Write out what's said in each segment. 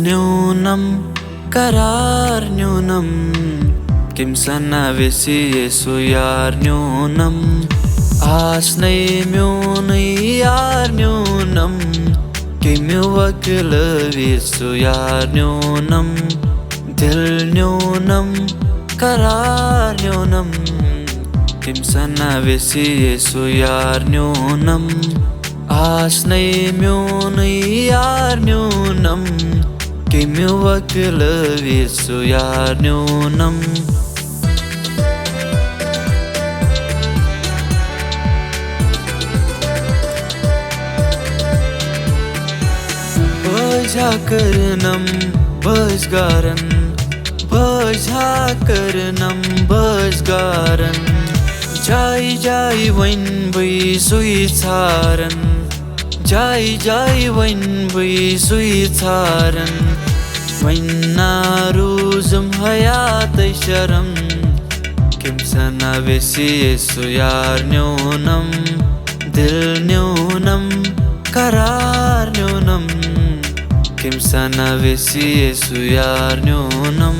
न्यूनं करार न्यूनं किं सन्नावेसि येसु यार न्यूनं आस्नै म्यूनै यार न्यूनं किं वकिल येसु यार न्यूनं दिल न्यूनं करार न्यूनं किं सन्नावेसि येसु यार न्यूनं आस्नै म्यूनै यार न्यूनं किं वकिल येसु यार न्यूनं बजाकरनं बजगारन बजाकरनं बजगारन जाय जाय वन बै सुइचारन जाय जाय वन बै सुइचारन वन्नारुजम हयात शरम किं सन्नावेसि येसु यार न्यूनं दिल न्यूनं करार न्यूनं किं सन्नावेसि येसु यार न्यूनं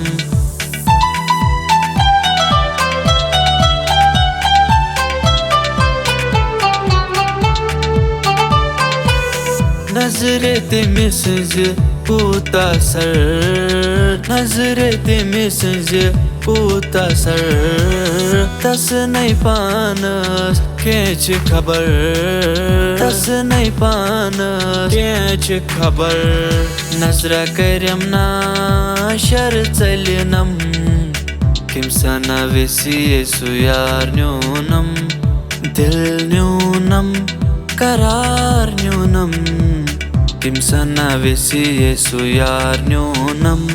नजरे तेमिसज पूता सर नजरे तेमिसज पूता सर तस नहीं पानस केच खबर तस नहीं पानस केच खबर नजरा करम ना शर चलनम किं सन्नावेसि येसु यार न्यूनं दिल न्यूनं करार न्यूनं किं सन्नावेसि येसु यार न्यूनं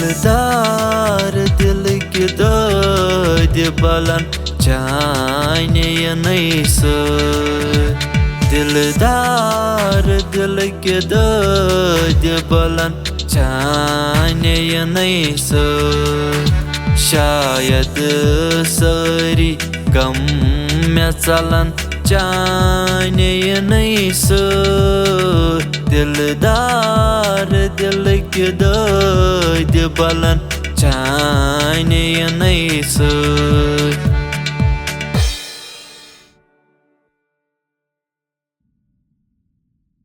दिलदार दिल की दर्द बलन जाने नैस दिलदार दिल की दर्द बलन जाने नैस शायद सरी गम में चलन जाने नैस दिलदार दिल की दर्द बलन जाने नैस